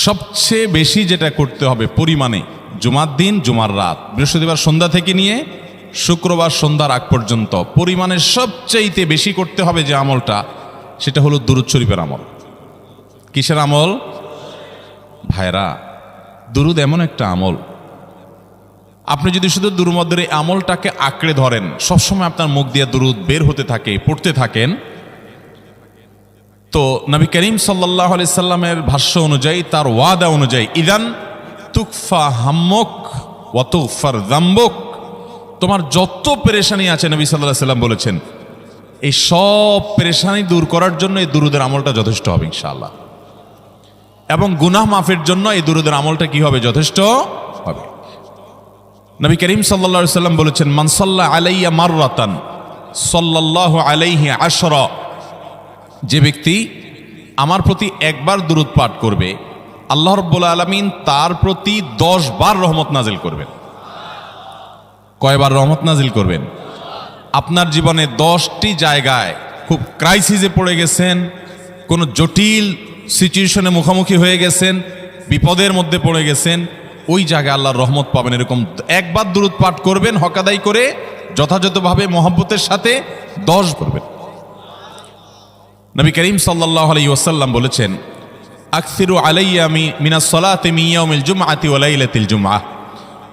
সবচেয়ে বেশি যেটা করতে হবে পরিমাণে, জুমার দিন জুমার রাত, বৃহস্পতিবার সন্ধ্যা থেকে নিয়ে শুক্রবার সন্ধ্যার আগ পর্যন্ত পরিমাণে সবচাইতে বেশি করতে হবে যে আমলটা, সেটা হলো দুরূদ শরীফের আমল। কিসের আমল? ভাইরা, দুরূদ এমন একটা আমল, আপনি যদি শুধু দুরূদের এই আমলটাকে আঁকড়ে ধরেন, সবসময় আপনার মুখ দিয়ে দুরূদ বের হতে থাকে, পড়তে থাকেন, তো নবী করিম সাল্লাল্লাহু আলাইহি সাল্লামের ভাষ্য অনুযায়ী, তার ওয়াদা অনুযায়ী, ইদান তুকফা হাম্মুক ওয়া তুগফার যামবুক, তোমার যত পেরেশানি আছে, নবী সাল্লাল্লাহু আলাইহি সাল্লাম বলেছেন, এই সব পেরেশানি দূর করার জন্য এই দুরূদের আমলটা যথেষ্ট হবে ইনশাআল্লাহ। এবং গুনাহ মাফের জন্য এই দুরূদের আমলটা কি হবে? যথেষ্ট হবে। নবী করিম সাল্লাল্লাহু আলাইহি সাল্লাম বলেছেন, মান সাল্লা আলাইয়া মাররাতান সাল্লাল্লাহু আলাইহি আশরা, যে ব্যক্তি আমার প্রতি একবার দুরূদ পাঠ করবে, আল্লাহ রাব্বুল আলামিন তার প্রতি 10 বার রহমত নাজিল করবেন। কয়বার রহমত নাজিল করবেন? আপনার জীবনে 10টি জায়গায় খুব ক্রাইসিসে পড়ে গেছেন, কোনো জটিল সিচুয়েশনে মুখোমুখি হয়ে গেছেন, বিপদের মধ্যে পড়ে গেছেন, ওই জায়গায় আল্লাহর রহমত পাবেন। এরকম একবার দুরূদ পাঠ করবেন, হক আদায় করে যথাযথভাবে মহব্বতের সাথে 10 করবেন। নবী করিম সাল্লাল্লাহু আলাইহি ওয়াসাল্লাম বলেছেন, আকসিরু আলাইয়া মিনাস সালাতি মিন ইয়াউমিল জুমআতি ওয়া লাইলাতিল জুমআহ,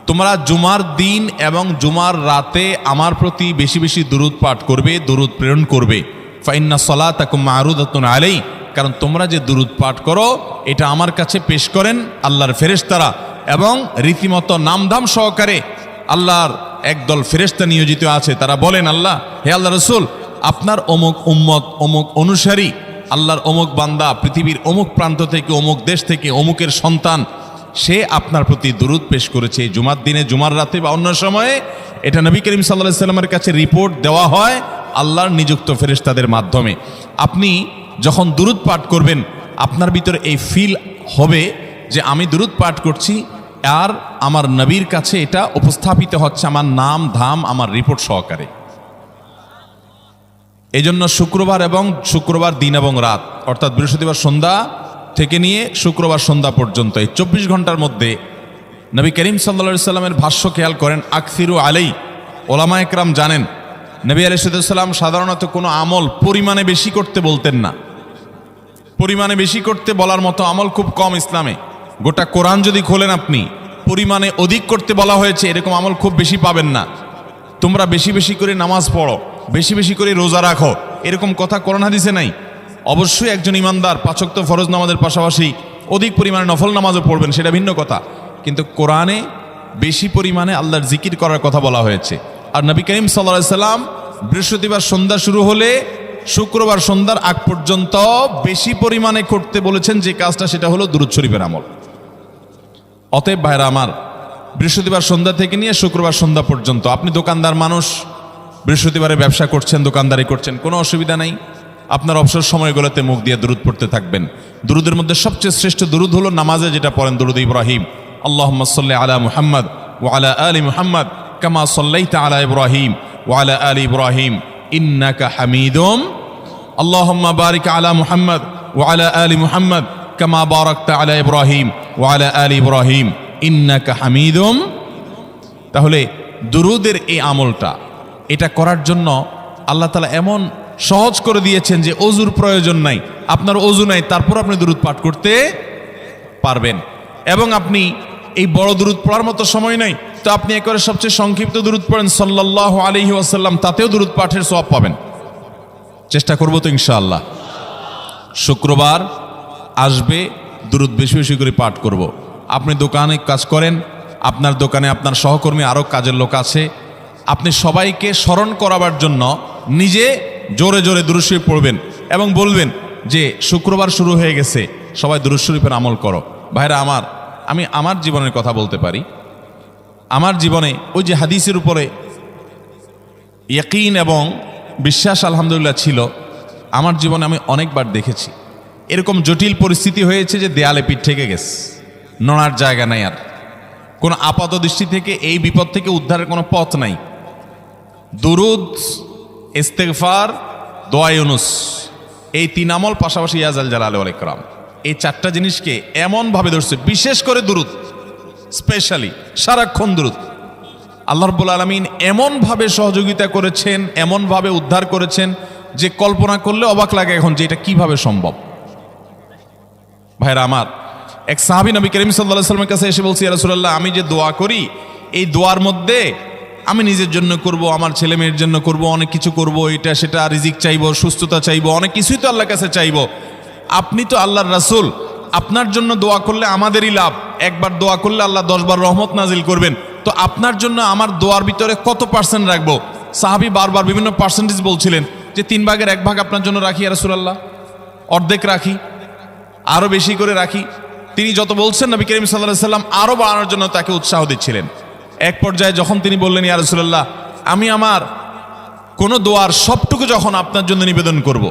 তোমরা জুমার দিন এবং জুমার রাতে আমার প্রতি বেশি বেশি দুরূদ পাঠ করবে, দুরূদ প্রেরণ করবে। ফাইন্না সালাতাকুম মারুদাতুন আলাই, কারণ তোমরা যে দুরূদ পাঠ করো এটা আমার কাছে পেশ করেন আল্লাহর ফেরেশতারা, এবং রীতিমতো নামধাম সহকারে আল্লাহর একদল ফেরেশতা নিয়োজিত আছে। তারা বলেন, আল্লাহ, হে আল্লাহ রাসূল, আপনার অমুক উম্মত, অমুক অনুসারী, আল্লাহর অমুক বান্দা পৃথিবীর অমুক প্রান্ত থেকে, অমুক দেশ থেকে, অমুকের সন্তান, সে আপনার প্রতি দুরূদ পেশ করেছে জুমার দিনে, জুমার রাতে বা অন্য সময়ে। এটা নবী করিম সাল্লাল্লাহু আলাইহি সাল্লামের কাছে রিপোর্ট দেওয়া হয় আল্লাহর নিযুক্ত ফেরেশতাদের মাধ্যমে। আপনি যখন দুরূদ পাঠ করবেন, আপনার ভিতরে এই ফিল হবে যে আমি দুরূদ পাঠ করছি, আর আমার নবীর কাছে এটা উপস্থাপিত হচ্ছে আমার নাম ধাম, আমার রিপোর্ট সহকারে। এই জন্য শুক্রবার দিন এবং রাত, অর্থাৎ বৃহস্পতিবার সন্ধ্যা থেকে নিয়ে শুক্রবার সন্ধ্যা পর্যন্ত এই 24 ঘন্টার মধ্যে নবী করিম সাল্লাল্লাহু আলাইহি সাল্লামের ভাষ্য খেয়াল করেন, আকসিরু আলাই, ওলামা একরাম জানেন, নবী আলাইহিস সালাম সাধারণত কোনো আমল পরিমাণে বেশি করতে বলতেন না। পরিমাণে বেশি করতে বলার মতো আমল খুব কম ইসলামে। গোটা কোরআন যদি খোলেন আপনি, পরিমাণে অধিক করতে বলা হয়েছে এরকম আমল খুব বেশি পাবেন না। তোমরা বেশি বেশি করে নামাজ পড়ো, বেশি বেশি করে রোজা রাখো, এরকম কথা কোরআন হাদিসে নাই। অবশ্যই একজন ইমানদার 5 ওয়াক্ত ফরজ নামাজের পাশাপাশি অধিক পরিমাণে নফল নামাজও পড়বেন, সেটা ভিন্ন কথা, কিন্তু কোরআনে বেশি পরিমাণে আল্লাহর জিকির করার কথা বলা হয়েছে। আর নবী করিম সাল্লাল্লাহু আলাইহি সাল্লাম বৃহস্পতিবার সন্ধ্যা শুরু হলে শুক্রবার সন্ধ্যার আগ পর্যন্ত বেশি পরিমাণে করতে বলেছেন যে কাজটা, সেটা হলো দুরূদ শরীফের আমল। অতএব ভাইরা আমার, বৃহস্পতিবার সন্ধ্যা থেকে নিয়ে শুক্রবার সন্ধ্যা পর্যন্ত, আপনি দোকানদার মানুষ, বৃহস্পতিবারে ব্যবসা করছেন, দোকানদারি করছেন, কোনো অসুবিধা নেই। আপনার অবসর সময়গুলোতে মুখ দিয়ে দুরূদ পড়তে থাকবেন। দুরূদের মধ্যে সবচেয়ে শ্রেষ্ঠ দুরূদ হলো নামাজে যেটা পড়েন, দুরূদ ইব্রাহিম, আল্লাহুম্মা সাল্লি আলা মুহাম্মদ ওয়া আলা আলি মুহাম্মদ কামা সাল্লাইতা আলা ইব্রাহিম ওয়া আলা আলি ইব্রাহিম ইন্নাকা হামিদুম, আল্লাহুম্মা বারিক আলা মুহাম্মদ ওয়া আলা আলি মুহাম্মদ কামা বারাকতা আলা ইব্রাহিম ওয়া আলা আলি ইব্রাহিম ইন্নাকা হামিদুম। তাহলে দুরূদের এই আমলটা, এটা করার জন্য আল্লাহ তাআলা এমন সহজ করে দিয়েছেন যে ওযুর প্রয়োজন নাই। আপনার ওযু নাই, তারপর আপনি দুরূদ পাঠ করতে পারবেন। এবং আপনি এই বড় দুরূদ পড়ার মতো সময় নাই, তো আপনি একেবারে সবচেয়ে সংক্ষিপ্ত দুরূদ পড়েন সাল্লাল্লাহু আলাইহি ওয়াসাল্লাম, তাতেও দুরূদ পাঠের সওয়াব পাবেন। চেষ্টা করব তো ইনশাআল্লাহ। শুক্রবার আসবে, দুরূদ বেশি বেশি করে পাঠ করব। আপনি দোকানে কাজ করেন, আপনার দোকানে আপনার সহকর্মী আরও কাজের লোক আছে, আপনি সবাইকে স্মরণ করাবার জন্য নিজে জোরে জোরে দুরূদ শরীফ পড়বেন এবং বলবেন যে শুক্রবার শুরু হয়ে গেছে, সবাই দুরূদ শরীফের আমল করো। ভাইরা আমার, আমি আমার জীবনের কথা বলতে পারি। আমার জীবনে ওই যে হাদিসের উপরে ইয়াকিন এবং বিশ্বাস আলহামদুলিল্লাহ ছিল, আমার জীবনে আমি অনেকবার দেখেছি এরকম জটিল পরিস্থিতি হয়েছে যে দেয়ালে পিঠ থেকে গেছে, নড়ার জায়গা নাই, আর কোনো আপাত দৃষ্টি থেকে এই বিপদ থেকে উদ্ধারের কোনো পথ নাই। দুরূদ, ইস্তেগফার, দোয়া ইউনুস, এই 3 আমল পাশাপাশি ইয়া জাল জালালি ওয়াল ইকরাম, এই চারটা জিনিসকে এমনভাবে ধরছে, বিশেষ করে দুরূদ, স্পেশালি সারাক্ষণ দুরূদ। আল্লাহ রাব্বুল আলামিন এমনভাবে সহযোগিতা করেছেন, এমনভাবে উদ্ধার করেছেন যে কল্পনা করলে অবাক লাগে এখন যে এটা কিভাবে সম্ভব। ভাইরা আমার, এক সাহাবী নবী করিম সাল্লাল্লাহু আলাইহি ওয়াসাল্লামের কাছে এসে বলছি, ইয়া রাসূলুল্লাহ, আমি যে দোয়া করি এই দোয়ার মধ্যে আমি নিজের জন্য করব, আমার ছেলে মেয়ের জন্য করব, অনেক কিছু করব, এটা সেটা, রিজিক চাইবো, সুস্থতা চাইবো, অনেক কিছুই তো আল্লাহর কাছে চাইবো। আপনি তো আল্লাহর রাসূল, আপনার জন্য দোয়া করলে আমাদেরই লাভ, একবার দোয়া করলে আল্লাহ 10 বার রহমত নাজিল করবেন, তো আপনার জন্য আমার দোয়ার ভিতরে কত পার্সেন্ট রাখবো? সাহাবী বারবার বিভিন্ন পার্সেন্টেজ বলছিলেন যে 3 ভাগের 1 ভাগ আপনার জন্য রাখি ইয়া রাসূলুল্লাহ, অর্ধেক রাখি, আরো বেশি করে রাখি। তিনি যত বলছেন নবী করিম সাল্লাল্লাহু আলাইহি সাল্লাম আরো বাড়ানোর জন্য তাকে উৎসাহ দিচ্ছিলেন। এক পর্যায়ে যখন তিনি বললেন, ইয়া রাসূলুল্লাহ, আমি আমার কোন দোয়ার সবটুকু যখন আপনার জন্য নিবেদন করব,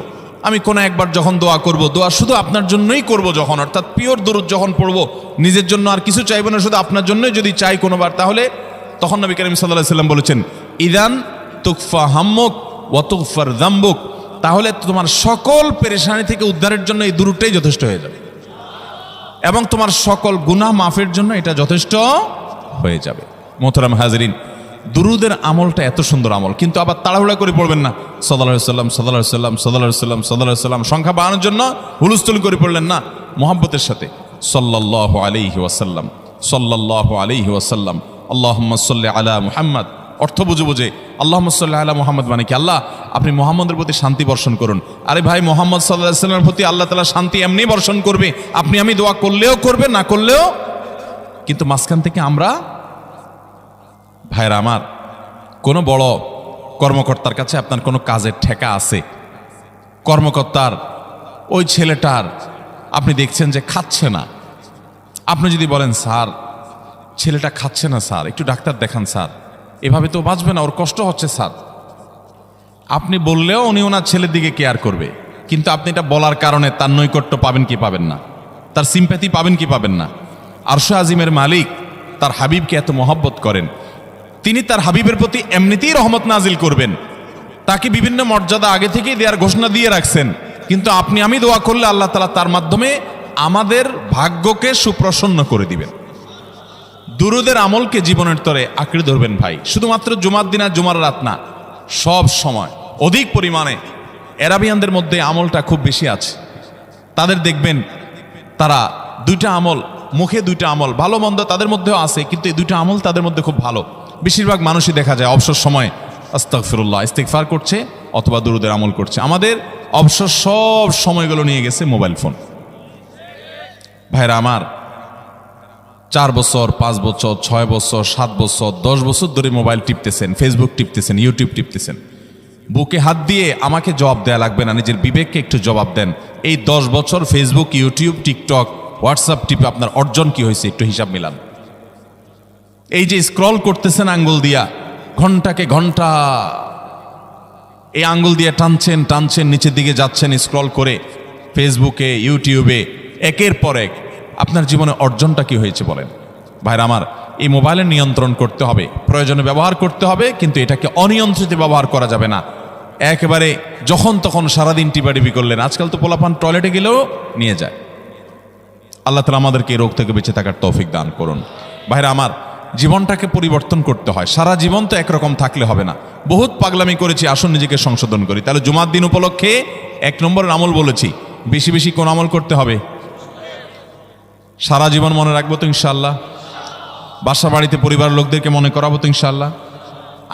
আমি কোন একবার যখন দোয়া করব, দোয়া শুধু আপনার জন্যই করব যখন, অর্থাৎ পিওর দরুদ যখন পড়ব, নিজের জন্য আর কিছু চাইবো না, শুধু আপনার জন্যই যদি চাই কোনোবার, তাহলে তখন নবী করিম সাল্লাল্লাহু আলাইহি সাল্লাম বলেছেন, ইদান তুকফা হাম্মুক ওয়া তুগফার যামবুক, তাহলে তোমার সকল পেরেশানি থেকে উদ্ধারের জন্য এই দুরূদটাই যথেষ্ট হয়ে যাবে, এবং তোমার সকল গুনাহ মাফের জন্য এটা যথেষ্ট হয়ে যাবে। মোহতারাম হাজরিন, দুরুদের আমলটা এত সুন্দর আমল, কিন্তু আবার তাড়াহুড়া করে পড়বেন না, সাল্লাল্লাহু আলাইহি সাল্লাম সাল্লাল্লাহু আলাইহি সাল্লাম সাল্লাল্লাহু আলাইহি সাল্লাম সাল্লাল্লাহু আলাইহি সাল্লাম সংখ্যা বাড়ানোর জন্য হুলস্থুল করে পড়লেন না, মুহাব্বতের সাথে সাল্লাল্লাহু আলাইহি ওয়াসাল্লাম সাল্লাল্লাহু আলাইহি ওয়াসাল্লাম আল্লাহুম্মা সাল্লি আলা মুহাম্মদ, অর্থ বুঝে বুঝে আল্লাহুম্মা সাল্লি আলা মুহাম্মদ মানে কি, আল্লাহ আপনি মুহাম্মদের প্রতি শান্তি বর্ষণ করুন। আরে ভাই, মুহাম্মদ সাল্লাল্লাহু আলাইহি সাল্লামের প্রতি আল্লাহ তাআলা শান্তি এমনি বর্ষণ করবে, আপনি আমি দোয়া করলেও করবে, না করলেও। কিন্তু মাঝখান থেকে আমরা, ভাইরা আমার, কোনো বড় কর্মকর্তার কাছে আপনার কোনো কাজের ঠেকা আছে, কর্মকর্তার ওই ছেলেটার আপনি দেখছেন যে খাচ্ছে না, আপনি যদি বলেন, স্যার ছেলেটা খাচ্ছে না স্যার, একটু ডাক্তার দেখান স্যার, এভাবে তো বাঁচবে না, ওর কষ্ট হচ্ছে স্যার, আপনি বললেও উনি ওনার ছেলের দিকে কেয়ার করবে, কিন্তু আপনি এটা বলার কারণে তার নৈকট্য পাবেন কি পাবেন না, তার সিম্প্যাথি পাবেন কি পাবেন না। আরশে আজিমের মালিক তার হাবিবকে এত মহব্বত করেন, তিনি তার হাবিবের প্রতি এমনিতেই রহমত নাজিল করবেন, তাকে বিভিন্ন মর্যাদা আগে থেকেই দেওয়ার ঘোষণা দিয়ে রাখছেন, কিন্তু আপনি আমি দোয়া করলে আল্লাহ তাআলা তার মাধ্যমে আমাদের ভাগ্যকে সুপ্রসন্ন করে দিবেন। দুরুদের আমলকে জীবনের তরে আঁকড়ে ধরবেন ভাই, শুধুমাত্র জুমার দিন আর জুমার রাত না, সব সময় অধিক পরিমাণে। এরাবিয়ানদের মধ্যে আমলটা খুব বেশি আছে, তাদের দেখবেন তারা দুইটা আমল, মুখে দুইটা আমল, ভালো মন্দ তাদের মধ্যেও আছে, কিন্তু এই দুইটা আমল তাদের মধ্যে খুব ভালো। বেশিরভাগ মানুষই দেখা যায় অবসর সময় আস্তাগফিরুল্লাহ ইস্তিগফার করছে অথবা দুরুদের আমল করছে। আমাদের অবসর সব সময়গুলো নিয়ে গেছে মোবাইল ফোন। ভাইরা আমার, 4 বছর 5 বছর 6 বছর 7 বছর 10 বছর ধরে মোবাইল টিপতেছেন, ফেসবুক টিপতেছেন, ইউটিউব টিপতেছেন। বুকে হাত দিয়ে আমাকে জবাব দেয়া লাগবে না, নিজের বিবেককে একটু জবাব দেন। এই 10 বছর ফেসবুক, ইউটিউব, টিকটক, হোয়াটসঅ্যাপ টিপে আপনার অর্জন কি হয়েছে একটু হিসাব মিলান। এই যে স্ক্রল করতেছেন আঙ্গুল দিয়া, ঘন্টাকে ঘন্টা এই আঙ্গুল দিয়ে টানছেন টানছেন, নিচের দিকে যাচ্ছেন স্ক্রল করে ফেসবুকে, ইউটিউবে, একের পর এক, আপনার জীবনে অর্জনটা কি হয়েছে বলেন? ভাইরা আমার, এই মোবাইলের নিয়ন্ত্রণ করতে হবে, প্রয়োজনে ব্যবহার করতে হবে, কিন্তু এটাকে অনিয়ন্ত্রিত ব্যবহার করা যাবে না। একেবারে যখন তখন সারাদিন টিপাটিপি করলেন, আজকাল তো পোলাপান টয়লেটে গেলেও নিয়ে যায়। আল্লাহ তাআলা আমাদেরকে এই রোগ থেকে বেঁচে থাকার তৌফিক দান করুন। ভাইরা আমার, জীবনটাকে পরিবর্তন করতে হয়, সারা জীবন তো একরকম থাকলে হবে না। বহুত পাগলামি করেছি, আসুন নিজেকে সংশোধন করি। তাহলে জুমার দিন উপলক্ষে 1 নম্বরের আমল বলেছি, বেশি বেশি কোন আমল করতে হবে? সারা জীবন মনে রাখবো তো ইনশাআল্লাহ। বাসা বাড়িতে পরিবারের লোকদেরকে মনে করাবো তো ইনশাআল্লাহ।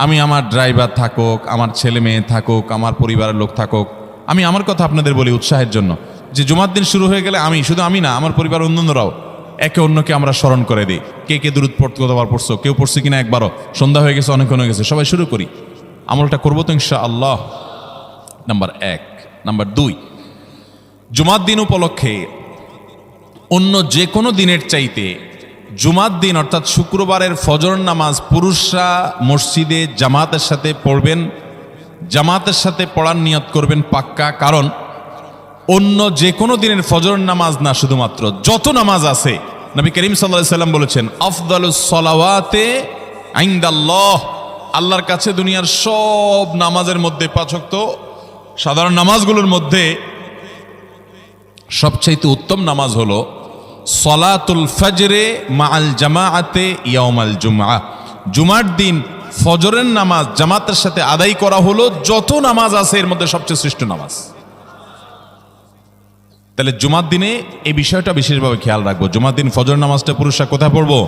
আমি আমার ড্রাইভার থাকুক, আমার ছেলে মেয়ে থাকুক, আমার পরিবারের লোক থাকুক, আমি আমার কথা আপনাদের বলি উৎসাহের জন্য, যে জুমার দিন শুরু হয়ে গেলে আমি, শুধু আমি না, আমার পরিবার অন্যান্যরাও একে অন্যকে আমরা স্মরণ করে দিই। কে কে দুরূদ পড়তে কতবার পড়ছো, কেউ পড়ছে কিনা একবারও, সন্ধ্যা হয়ে গেছে, অনেকক্ষণ হয়ে গেছে, সবাই শুরু করি, আমলটা করবো তো ইনশাআল্লাহ। নাম্বার 1। নাম্বার 2, জুমার দিন উপলক্ষে অন্য যে কোনো দিনের চাইতে জুমার দিন অর্থাৎ শুক্রবারের ফজর নামাজ পুরুষরা মসজিদে জামাতের সাথে পড়বেন, জামাতের সাথে পড়ার নিয়ত করবেন পাক্কা। কারণ অন্য যে কোনো দিনের ফজর নামাজ না, শুধুমাত্র যত নামাজ আছে, নবী করিম সাল্লাল্লাহু আলাইহি সাল্লাম বলেছেন, আফদালুস সালাওয়াতে ইনদাল্লাহ, আল্লাহর কাছে দুনিয়ার সব নামাজের মধ্যে, 5 ওয়াক্ত সাধারণ নামাজগুলোর মধ্যে সবচাইতে উত্তম নামাজ হলো সলাতুল ফজরে মাআল জামাআতে ইয়াউমাল জুমআহ। জুমার দিন ফজরের নামাজ জামাতের সাথে আদায় করা হলো যত নামাজ আছে এর মধ্যে সবচেয়ে শ্রেষ্ঠ নামাজ। তাহলে জুমার দিনে এই বিষয়টা বিশেষভাবে খেয়াল রাখবো। জুমার দিন ফজর নামাজটা পুরুষরা কোথায় পড়বো,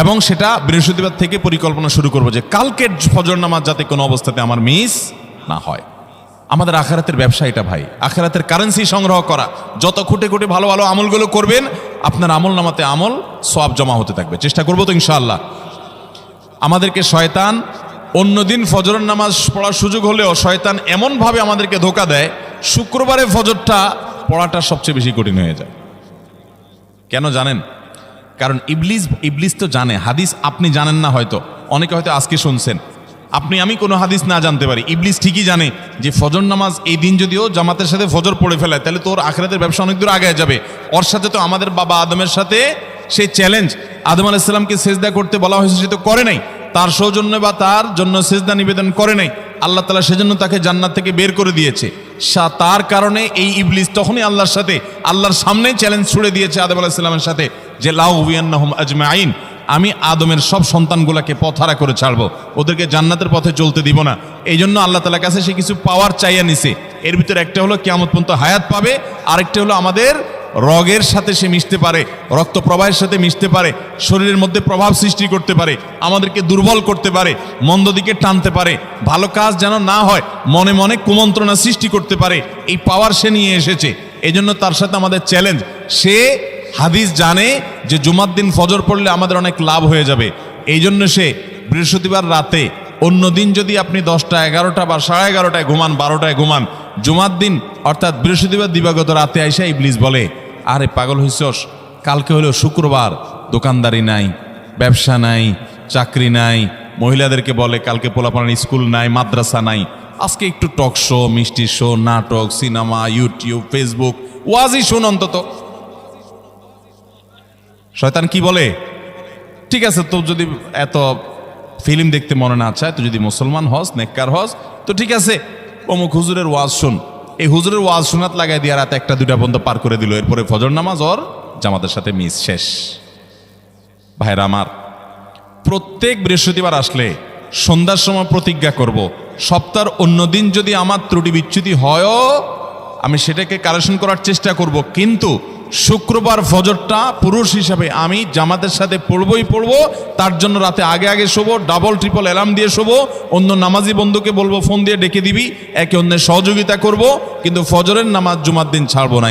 এবং সেটা বৃহস্পতিবার থেকে পরিকল্পনা শুরু করবো যে কালকের ফজর নামাজ যাতে কোনো অবস্থাতে আমার মিস না হয়। আমাদের আখিরাতের ব্যবসা এটা ভাই, আখিরাতের কারেন্সি সংগ্রহ করা। যত খুঁটে খুঁটে ভালো ভালো আমলগুলো করবেন আপনার আমল নামাতে আমল সওয়াব জমা হতে থাকবে। চেষ্টা করবো তো ইনশাআল্লাহ। আমাদেরকে শয়তান অন্যদিন ফজরের নামাজ পড়ার সুযোগ হলেও শয়তান এমনভাবে আমাদেরকে ধোঁকা দেয়, শুক্রবারে ফজরটা পড়াটা সবচেয়ে বেশি কঠিন হয়ে যায়। কেন জানেন? কারণ ইবলিস তো জানে হাদিস আপনি জানেন না, হয়তো অনেকে হয়তো আজকে শুনছেন, আমি কোনো হাদিস না জানতে পারি, ইবলিস ঠিকই জানে যে ফজর নামাজ এই দিন যদিও জামাতের সাথে ফজর পড়ে ফেলায় তাহলে তোর আখিরাতের ব্যবসা অনেক দূর আগে যাবে। ওর সাথে তো আমাদের বাবা আদমের সাথে সেই চ্যালেঞ্জ, আদম আলাইহিস সালামকে সেজদা করতে বলা হয়েছে, সে তো করে নাই, তার সৌজন্য বা তার জন্য সেজদা নিবেদন করে নাই। আল্লাহ তাআলা সেজন্য তাকে জান্নাত থেকে বের করে দিয়েছে। তার কারণে এই ইবলিস তখনই আল্লাহর সাথে আল্লাহর সামনে চ্যালেঞ্জ ছুড়ে দিয়েছে আদম আলাইহিস সালামের সাথে যে লা উবিয়ান্নাহুম আজমাইন, আমি আদমের সব সন্তানগুলোকে পথহারা করে ছাড়বো, ওদেরকে জান্নাতের পথে চলতে দিব না। এই জন্য আল্লাহ তাআলার কাছে সে কিছু পাওয়ার চাইয়া নিছে। এর ভিতরে একটা হলো কিয়ামত পর্যন্ত হায়াত পাবে, আরেকটা হলো আমাদের রগের সাথে সে মিশতে পারে, রক্ত প্রবাহের সাথে মিশতে পারে, শরীরের মধ্যে প্রভাব সৃষ্টি করতে পারে, আমাদেরকে দুর্বল করতে পারে, মন্দ দিকে টানতে পারে, ভালো কাজ যেন না হয় মনে মনে কুমন্ত্রণা সৃষ্টি করতে পারে। এই পাওয়ার সে নিয়ে এসেছে। এই জন্য তার সাথে আমাদের চ্যালেঞ্জ। সে হাদিস জানে যে জুমার দিন ফজর পড়লে আমাদের অনেক লাভ হয়ে যাবে। এই জন্য সে বৃহস্পতিবার রাতে, অন্য দিন যদি আপনি 10টা 11টা বা 11:30টায় ঘুমান, 12টায় ঘুমান, জুমার দিন অর্থাৎ বৃহস্পতিবার দিবাগত রাতে আইসা ইবলিস বলে, আরে পাগল হইছস, কালকে হলো শুক্রবার, দোকানদারি নাই, ব্যবসা নাই, চাকরি নাই, মহিলাদেরকে বলে কালকে পোলাপানের স্কুল নাই, মাদ্রাসা নাই, আজকে একটু টক শো, মিষ্টি শো, নাটক, সিনেমা, ইউটিউব, ফেসবুক, ওয়াজই শোন অন্তত। শয়তান কি বলে, ঠিক আছে তো যদি এত ফিল্ম দেখতে মনে না চায়, তো যদি মুসলমান হস, নেককার হস, তো ঠিক আছে অমুক হুজুরের ওয়াজ শোন। এই হুজুরের ওয়াজ শোনাত লাগাই দিয়ে রাতে 1টা 2টা পর্যন্ত পার করে দিল। এরপরে ফজর নামাজ ওর জামাতের সাথে মিস শেষ। ভাইরা আমার, প্রত্যেক বৃহস্পতিবার আসলে সন্ধ্যার সময় প্রতিজ্ঞা করব, সপ্তাহের অন্য দিন যদি আমার ত্রুটি বিচ্যুতি হয়ও আমি সেটাকে কারেকশন করার চেষ্টা করব, কিন্তু শুক্রবার ফজরটা পুরুষ হিসাবে আমি জামাতের সাথে পড়বই পড়বো। তার জন্য রাতে আগে আগে শোবো, ডাবল ট্রিপল অ্যালার্ম দিয়ে শোবো, অন্য নামাজি বন্ধুকে বলবো ফোন দিয়ে ডেকে দিবি, একে অন্যের সহযোগিতা করব, কিন্তু ফজরের নামাজ জুমার দিন ছাড়বো না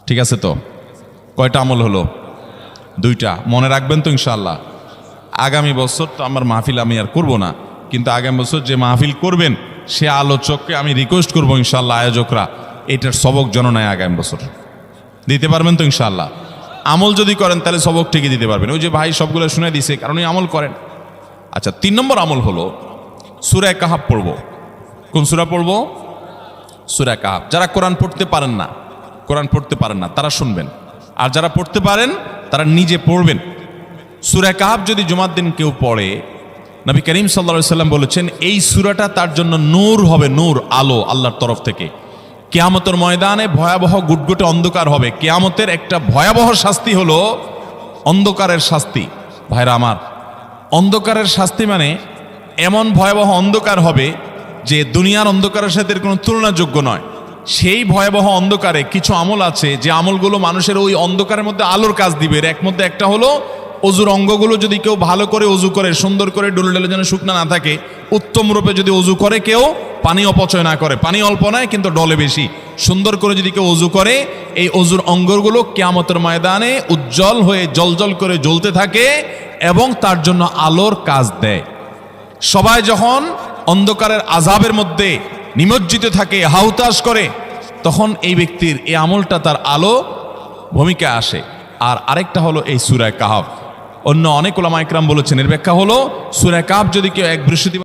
ঠিক আছে তো? কয়টা আমল হলো? 2টা। মনে রাখবেন তো ইনশাআল্লাহ। আগামী বছর তো আমার মাহফিল আমি আর করব না, কিন্তু আগামী বছর যে মাহফিল করবেন সে আলোচককে আমি রিকোয়েস্ট করবো ইনশাআল্লাহ, আয়োজকরা এটার সবক যেন নেয় আগামী বছর। দিতে পারবেন তো ইনশাআল্লাহ? আমল যদি করেন তাহলে সবক ঠিকই দিতে পারবেন। ওই যে ভাই সবগুলো শুনে দিছে, কারণ এই আমল করেন। আচ্ছা, 3 নম্বর আমল হলো সূরা কাহাফ পড়ব। কোন সূরা পড়ব? সূরা কাহাফ। যারা কোরআন পড়তে পারেন না তারা শুনবেন, আর যারা পড়তে পারেন তারা নিজে পড়বেন। সূরা কাহাফ যদি জুমার দিন কেউ পড়ে, নবী করিম সাল্লাল্লাহু আলাইহি সাল্লাম বলেছেন এই সূরাটা তার জন্য নূর হবে, নূর, আলো আল্লাহর তরফ থেকে। কিয়ামতের ময়দানে ভয়াবহ গুটগুটে অন্ধকার হবে। কিয়ামতের একটা ভয়াবহ শাস্তি হলো অন্ধকারের শাস্তি। ভাইরা আমার, অন্ধকারের শাস্তি মানে এমন ভয়াবহ অন্ধকার হবে যে দুনিয়ার অন্ধকারের সাথে কোনো তুলনাযোগ্য নয়। সেই ভয়াবহ অন্ধকারে কিছু আমল আছে যে আমলগুলো মানুষের ওই অন্ধকারের মধ্যে আলোর কাজ দিবে। এর মধ্যে একটা হলো অজুর অঙ্গগুলো যদি কেউ ভালো করে অজু করে, সুন্দর করে ডলে ডলে যেন শুকনা না থাকে, উত্তম রূপে যদি অজু করে কেউ, পানি অপচয় না করে, পানি অল্প নয় কিন্তু ডলে বেশি, সুন্দর করে যদি কেউ অজু করে, এই অজুর অঙ্গগুলো কিয়ামতের ময়দানে উজ্জ্বল হয়ে জলজল করে জ্বলতে থাকে এবং তার জন্য আলোর কাজ দেয়। সবাই যখন অন্ধকারের আযাবের মধ্যে নিমজ্জিত থাকে, হাউতাশ করে, তখন এই ব্যক্তির এই আমলটা তার আলো ভূমিকা আসে। আর আরেকটা হলো এই সূরা কাহাফ। অন্য অনেক উলামা ইকরাম বলেছেন এর ব্যাখ্যা হলো সূরা কাহাফ যদি কেউ এক বৃহস্পতিবার